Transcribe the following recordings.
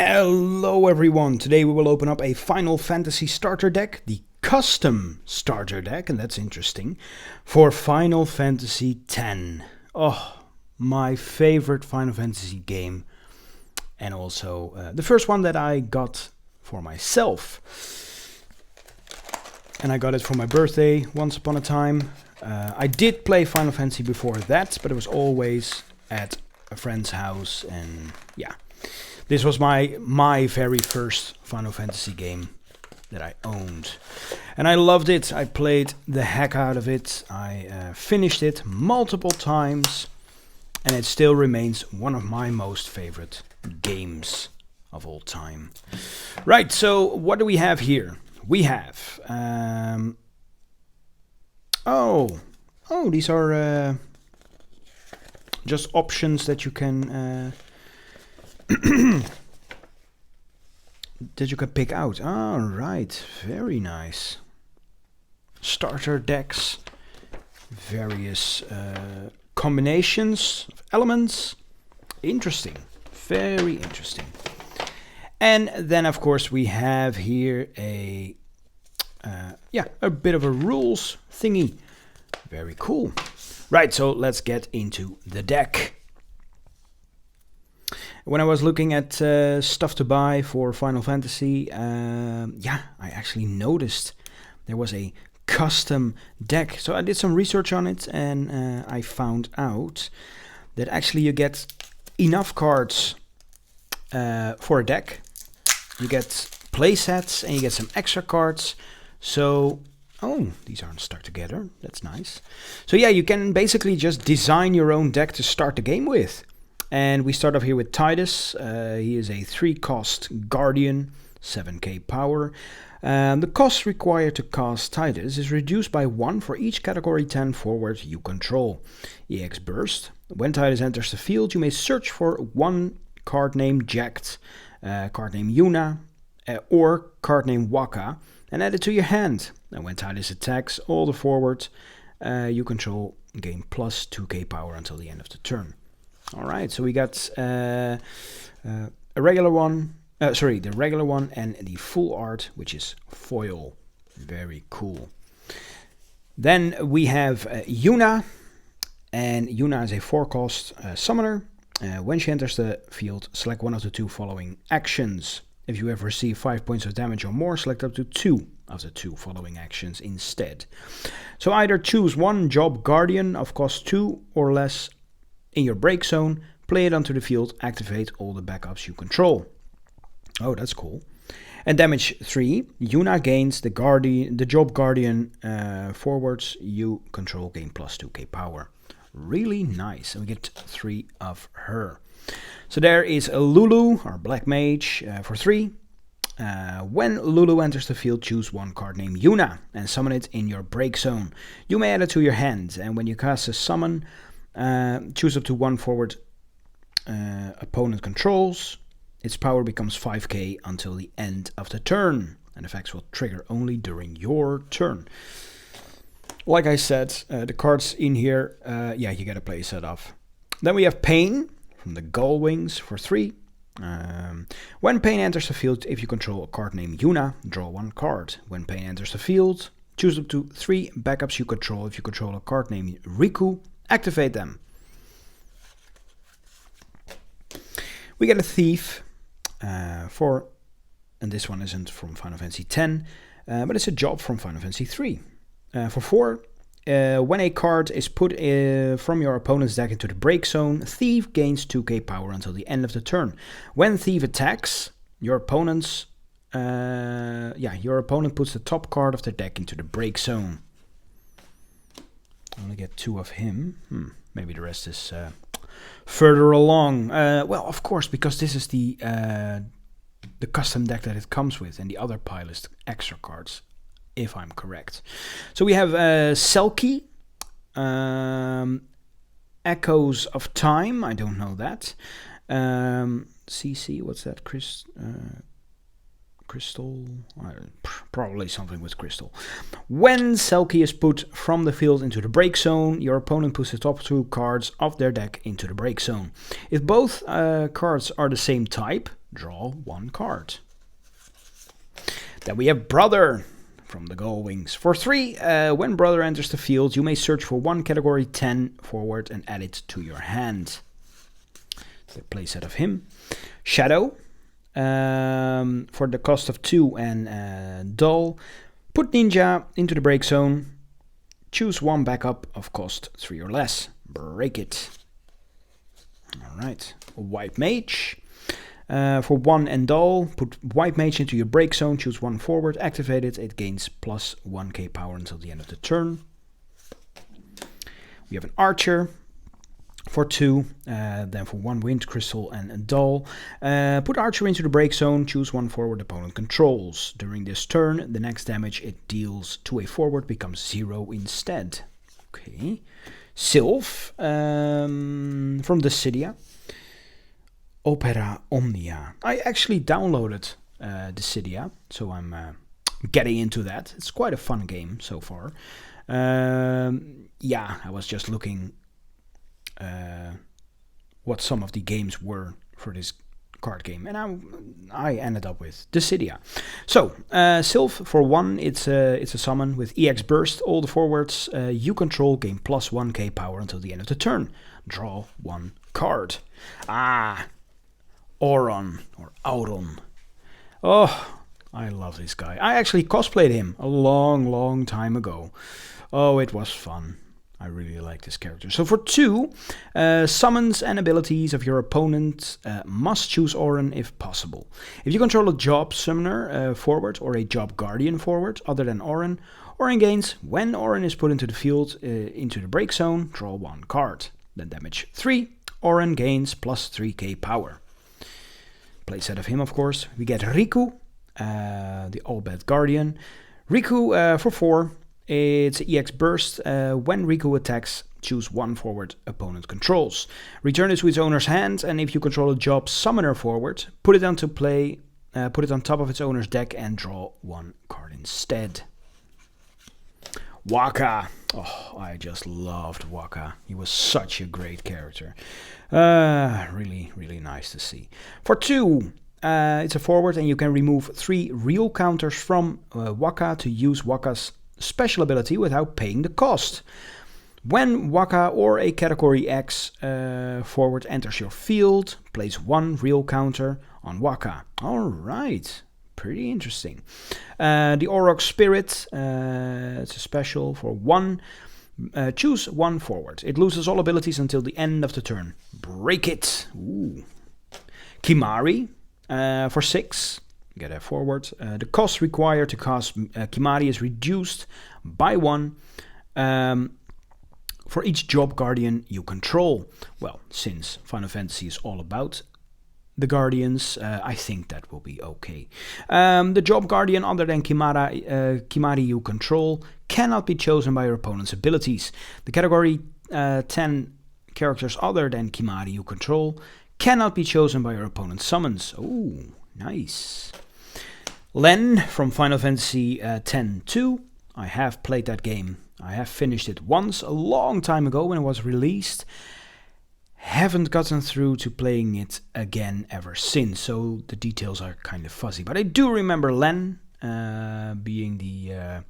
Hello everyone, today we will open up a Final Fantasy starter deck, the custom starter deck, and that's interesting, for Final Fantasy X. Oh, my favorite Final Fantasy game, and also the first one that I got for myself. And I got it for my birthday once upon a time. I did play Final Fantasy before that, but it was always at a friend's house, and yeah. This was my very first Final Fantasy game that I owned. And I loved it. I played the heck out of it. I finished it multiple times. And it still remains one of my most favorite games of all time. Right, so what do we have here? We have... these are just options that you can... that you can pick out. All right, very nice. Starter decks, various combinations of elements. Interesting, very interesting. And then, of course, we have here a bit of a rules thingy. Very cool. Right, so let's get into the deck. When I was looking at stuff to buy for Final Fantasy, I actually noticed there was a custom deck. So I did some research on it, and I found out that actually you get enough cards for a deck. You get play sets, and you get some extra cards. So, these aren't stuck together. That's nice. So yeah, you can basically just design your own deck to start the game with. And we start off here with Tidus. He is a 3-cost Guardian, 7k power. The cost required to cast Tidus is reduced by 1 for each Category 10 forward you control. EX Burst. When Tidus enters the field, you may search for one card named Jacked, card named Yuna, or card named Waka, and add it to your hand. And when Tidus attacks, all the forwards you control gain plus 2k power until the end of the turn. Alright, so we got a regular one, the regular one and the full art, which is foil. Very cool. Then we have Yuna, and Yuna is a 4-cost summoner. When she enters the field, select one of the 2 following actions. If you have received 5 points of damage or more, select up to 2 of the 2 following actions instead. So either choose one Job Guardian of cost 2 or less in your break zone, play it onto the field, activate all the backups you control. Oh, that's cool. And damage 3, Yuna gains the Job Guardian forwards you control gain plus 2k power. Really nice. And we get 3 of her. So there is a Lulu, our Black Mage, for 3. When Lulu enters the field, choose one card named Yuna and summon it in your break zone. You may add it to your hand, and when you cast a summon, choose up to 1 forward opponent controls. Its power becomes 5k until the end of the turn, and effects will trigger only during your turn. Like I said, the cards in here, you get a play set off. Then we have Pain from the Gullwings for 3. When Pain enters the field, if you control a card named Yuna, draw 1 card. When Pain enters the field, choose up to 3 backups you control. If you control a card named Riku, activate them. We get a Thief and this one isn't from Final Fantasy X, but it's a job from Final Fantasy III. For 4, when a card is put from your opponent's deck into the break zone, Thief gains 2k power until the end of the turn. When Thief attacks, your opponent puts the top card of the deck into the break zone. I only get 2 of him. Maybe the rest is further along. Well, of course, because this is the custom deck that it comes with, and the other pile is extra cards, if I'm correct. So we have Selkie, Echoes of Time. I don't know that. CC, what's that? Crystal? Probably something with crystal. When Selkie is put from the field into the break zone, your opponent puts the top 2 cards of their deck into the break zone. If both cards are the same type, draw 1 card. Then we have Brother from the Gullwings. For 3, when Brother enters the field, you may search for 1 category 10 forward and add it to your hand. The playset of him. Shadow. For the cost of 2 and Dull. Put Ninja into the break zone. Choose 1 backup of cost 3 or less. Break it. Alright. White Mage. For 1 and Dull, put White Mage into your break zone, choose 1 forward, activate it, it gains plus 1k power until the end of the turn. We have an Archer for 2, then for 1 Wind Crystal and a Dull. Put Archer into the break zone, choose 1 forward opponent controls. During this turn, the next damage it deals to a forward becomes 0 instead. Okay. Sylph from Dissidia. Opera Omnia. I actually downloaded Dissidia, so I'm getting into that. It's quite a fun game so far. Yeah, I was just looking what some of the games were for this card game, and I ended up with Dissidia. So, Sylph for 1, it's a summon with EX Burst. All the forwards you control gain plus 1k power until the end of the turn. Draw 1 card. Auron, or Auron. Oh, I love this guy. I actually cosplayed him a long time ago. Oh, it was fun. I really like this character. So for 2, summons and abilities of your opponent must choose Auron if possible. If you control a job summoner forward or a job guardian forward other than Auron, Auron gains when Auron is put into the field into the break zone, draw 1 card. Then damage 3, Auron gains plus 3k power. Playset of him, of course. We get Riku, the All-Bad Guardian. Riku for 4. It's EX Burst. When Riku attacks, choose 1 forward opponent controls. Return it to its owner's hand, and if you control a job summoner forward, put it onto play. Put it on top of its owner's deck and draw 1 card instead. Wakka. Oh, I just loved Wakka. He was such a great character. Really nice to see. For 2, it's a forward, and you can remove 3 real counters from Wakka to use Wakka's special ability without paying the cost. When Wakka or a category X forward enters your field, place 1 real counter on Wakka. Alright, pretty interesting. The Auroch Spirit, it's a special for 1. Choose 1 forward. It loses all abilities until the end of the turn. Break it. Ooh. Kimahri for 6. Get a forward. The cost required to cast Kimahri is reduced by 1 for each job guardian you control. Well, since Final Fantasy is all about the guardians, I think that will be okay. The job guardian other than Kimahri you control cannot be chosen by your opponent's abilities. The category 10 characters other than Kimahri you control cannot be chosen by your opponent's summons. Oh, nice. Len from Final Fantasy X-2. I have played that game. I have finished it once a long time ago when it was released. Haven't gotten through to playing it again ever since, so the details are kind of fuzzy. But I do remember Len being the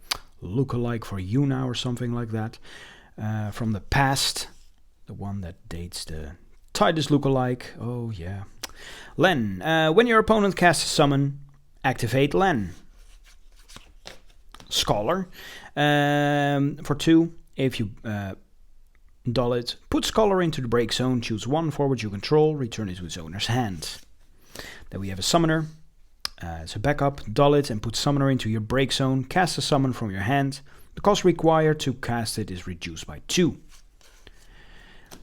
lookalike for Yuna or something like that from the past. The one that dates the Tidus lookalike. Oh yeah. Len. When your opponent casts a summon, activate Len. Scholar. For 2, if you dull it, put Scholar into the break zone, choose 1 forward you control, return it to its owner's hand. Then we have a Summoner. It's a backup. Dull it and put Summoner into your break zone, cast a summon from your hand. The cost required to cast it is reduced by 2.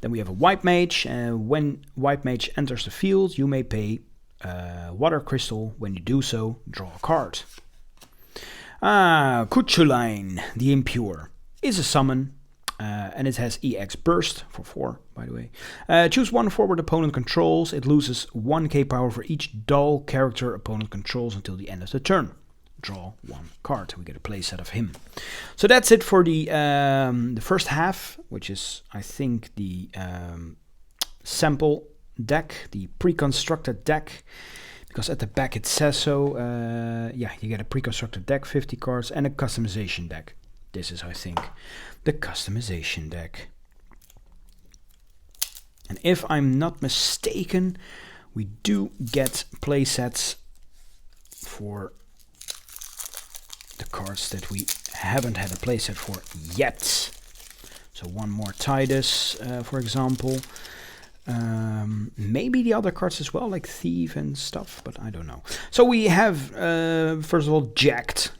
Then we have a White Mage. When White Mage enters the field, you may pay Water Crystal. When you do so, draw a card. Kuchulain, the Impure, is a summon, and it has EX Burst for 4, by the way. Choose 1 forward opponent controls. It loses 1k power for each dull character opponent controls until the end of the turn. Draw 1 card. We get a playset of him. So that's it for the first half, which is, I think, the sample deck, the pre-constructed deck. because at the back it says so. Yeah, you get a pre-constructed deck, 50 cards, and a customization deck. This is, I think, the customization deck. And if I'm not mistaken, we do get playsets for the cards that we haven't had a playset for yet. So one more Tidus, for example. Maybe the other cards as well, like Thief and stuff, but I don't know. So we have, first of all, Jacked.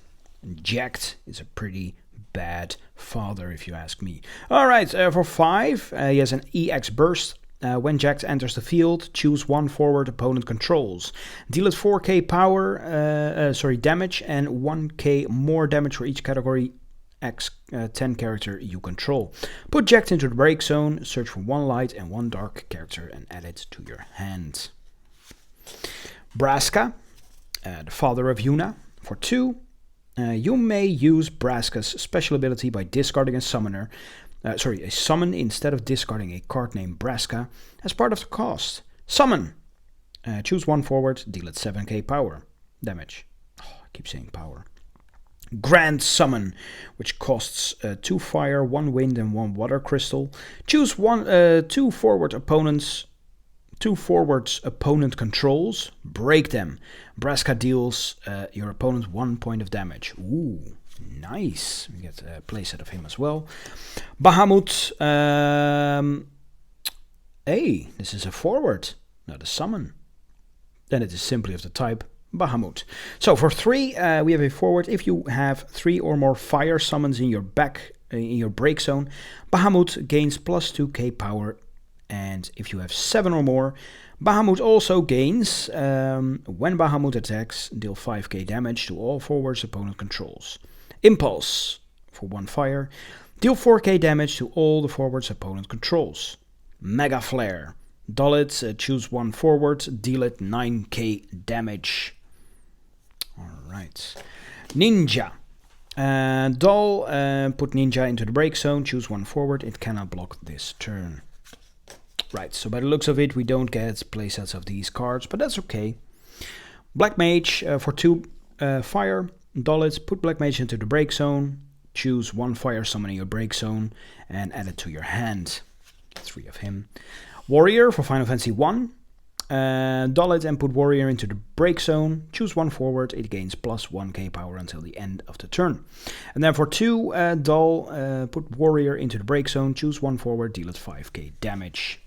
Jacked is a pretty bad father, if you ask me. All right, for 5, he has an EX Burst. When Jacked enters the field, choose one forward opponent controls. Deal it 4k power, damage, and 1k more damage for each category X 10 character you control. Put Jacked into the break zone, search for one light and one dark character and add it to your hand. Braska, the father of Yuna. For 2, you may use Braska's special ability by discarding a summon instead of discarding a card named Braska as part of the cost. Summon. Choose one forward, deal it 7k power damage. Oh, I keep saying power. Grand Summon, which costs 2 fire, 1 wind, and 1 water crystal. Choose 2 forwards opponent controls. Break them. Braska deals your opponent 1 point of damage. Ooh, nice. We get a playset of him as well. Bahamut. Hey, this is a forward, not a summon. Then it is simply of the type Bahamut. So for 3, we have a forward. If you have 3 or more fire summons in your break zone, Bahamut gains plus 2k power. And if you have 7 or more, Bahamut also gains, when Bahamut attacks, deal 5k damage to all forwards opponent controls. Impulse, for 1 fire, deal 4k damage to all the forwards opponent controls. Mega Flare, dull it, choose 1 forward, deal it 9k damage. Alright. Ninja. Dull, put Ninja into the break zone, choose 1 forward, it cannot block this turn. Right, so by the looks of it, we don't get playsets of these cards, but that's okay. Black Mage, for 2 fire, dull it, put Black Mage into the break zone, choose 1 fire summon in your break zone, and add it to your hand. 3 of him. Warrior, for Final Fantasy 1. Dull it and put Warrior into the break zone. Choose 1 forward. It gains plus 1k power until the end of the turn. And then for 2, Dull, put Warrior into the break zone. Choose 1 forward. Deal it 5k damage.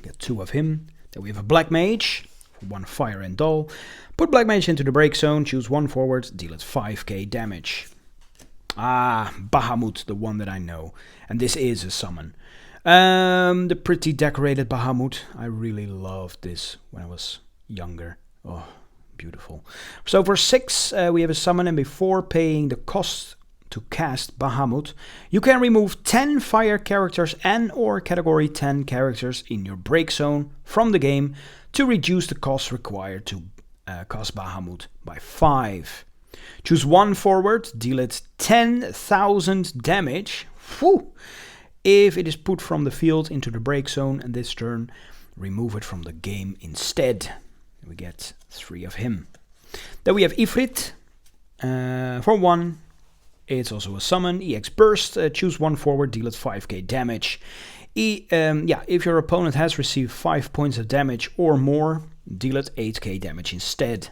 Get 2 of him. Then we have a Black Mage. For 1 fire and Dull. Put Black Mage into the break zone. Choose 1 forward. Deal it 5k damage. Ah, Bahamut, the one that I know. And this is a summon. The pretty decorated Bahamut. I really loved this when I was younger. Oh, beautiful. So for 6, we have a summon, and before paying the cost to cast Bahamut, you can remove 10 fire characters and or category 10 characters in your break zone from the game to reduce the cost required to cast Bahamut by 5. Choose 1 forward, deal it 10,000 damage. Whew. If it is put from the field into the break zone, and this turn, remove it from the game instead. We get 3 of him. Then we have Ifrit. For 1, it's also a summon. EX Burst. Choose 1 forward, deal it 5k damage. If your opponent has received 5 points of damage or more, deal it 8k damage instead.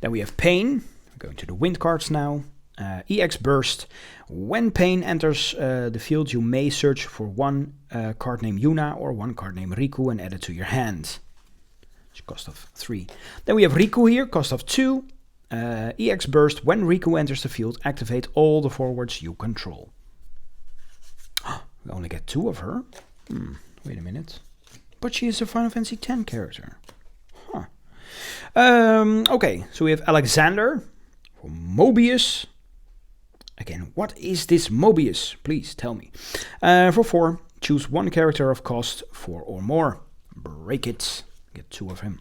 Then we have Pain. We're going to the wind cards now. EX Burst. When Pain enters the field, you may search for 1 card named Yuna or 1 card named Riku and add it to your hand. Cost of 3. Then we have Riku here, cost of 2. EX Burst. When Riku enters the field, activate all the forwards you control. We only get 2 of her. Wait a minute. But she is a Final Fantasy X character. Huh. Okay, so we have Alexander. For Mobius. Again, what is this Mobius? Please tell me. For 4, choose 1 character of cost 4 or more. Break it. Get 2 of him.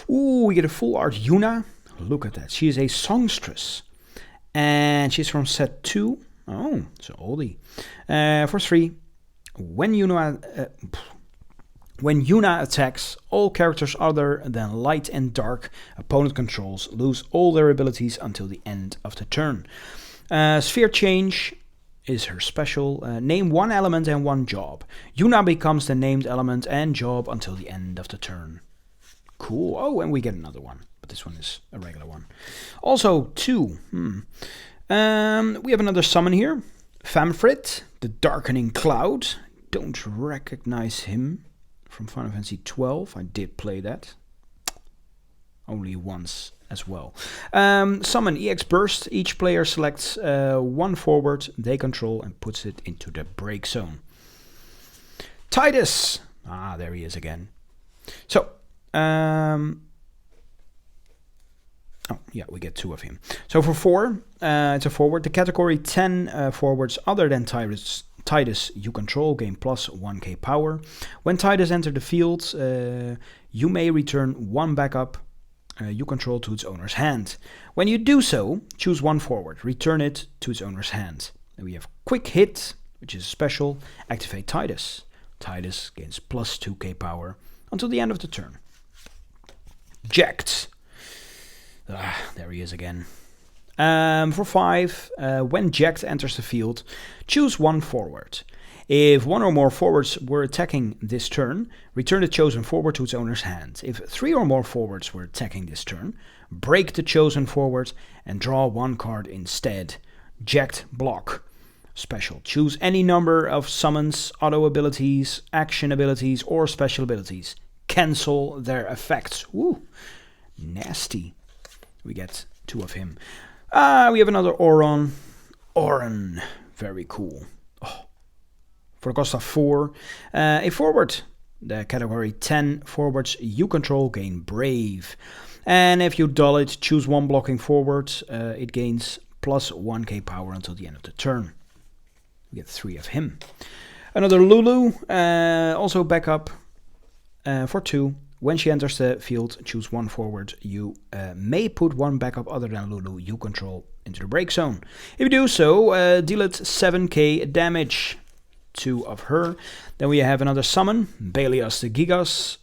Ooh, we get a full art Yuna. Look at that. She is a songstress. And she's from set 2. Oh, it's an oldie. For 3, when Yuna When Yuna attacks, all characters other than light and dark opponent controls lose all their abilities until the end of the turn. Sphere Change is her special. Name one element and one job. Yuna becomes the named element and job until the end of the turn. Cool. Oh, and we get another one, but this one is a regular one. Also, 2. We have another summon here. Famfrit, the Darkening Cloud. Don't recognize him from Final Fantasy XII. I did play that. Only once as well. Summon EX Burst. Each player selects one forward they control and puts it into the break zone. Tidus. There he is again. So, we get 2 of him. So for 4, it's a forward. The category 10 forwards other than Tidus you control gain plus 1k power. When Tidus enters the field, you may return 1 backup you control to its owner's hand. When you do so, choose 1 forward, return it to its owner's hand. Then we have Quick Hit, which is special. Activate Tidus. Tidus gains plus 2k power until the end of the turn. Jacked. There he is again. For 5, when Jacked enters the field, choose 1 forward. If 1 or more forwards were attacking this turn, return the chosen forward to its owner's hand. If 3 or more forwards were attacking this turn, break the chosen forward and draw 1 card instead. Jacked Block. Special. Choose any number of summons, auto abilities, action abilities, or special abilities. Cancel their effects. Woo! Nasty. We get 2 of him. We have another Auron. Auron. Very cool. For the cost of 4, a forward. The category 10 forwards you control gain Brave. And if you dull it, choose 1 blocking forward. It gains plus 1k power until the end of the turn. We get 3 of him. Another Lulu, also backup for 2. When she enters the field, choose 1 forward. You may put 1 backup other than Lulu you control into the break zone. If you do so, deal it 7k damage. 2 of her. Then we have another summon, Belias the Gigas,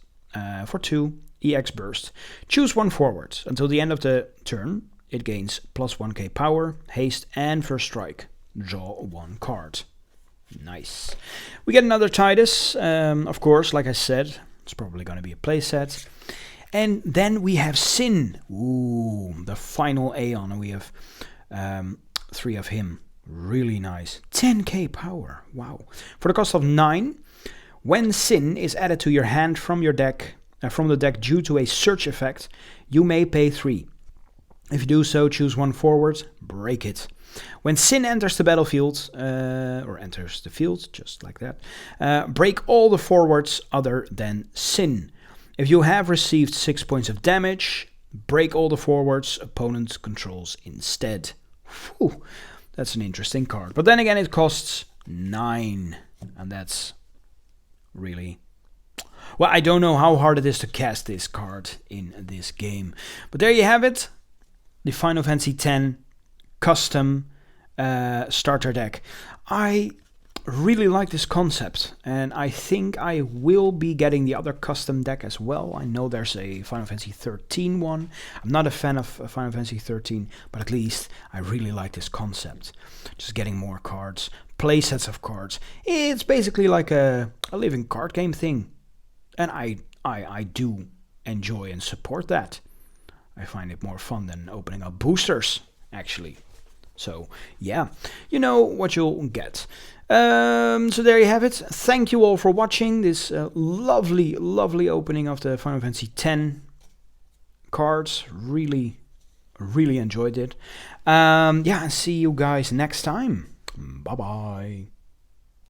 for 2, EX Burst. Choose 1 forward. Until the end of the turn, it gains plus 1k power, haste, and first strike. Draw 1 card. Nice. We get another Tidus, of course, like I said, it's probably going to be a playset. And then we have Sin. Ooh, the final Aeon, and we have 3 of him. Really nice. 10k power. Wow. For the cost of 9, when Sin is added to your hand from your deck, from the deck due to a search effect, you may pay 3. If you do so, choose 1 forward, break it. When Sin enters the battlefield, or enters the field, just like that, break all the forwards other than Sin. If you have received 6 points of damage, break all the forwards opponent controls instead. Whew. That's an interesting card. But then again, it costs 9. And that's really... Well, I don't know how hard it is to cast this card in this game. But there you have it. The Final Fantasy X custom starter deck. I really like this concept. And I think I will be getting the other custom deck as well. I know there's a Final Fantasy 13 one. I'm not a fan of Final Fantasy 13, but at least I really like this concept. Just getting more cards, play sets of cards. It's basically like a living card game thing. And I do enjoy and support that. I find it more fun than opening up boosters, actually. So, yeah, you know what you'll get. So there you have it. Thank you all for watching this lovely, lovely opening of the Final Fantasy X cards. Really, really enjoyed it. Yeah, and see you guys next time. Bye-bye.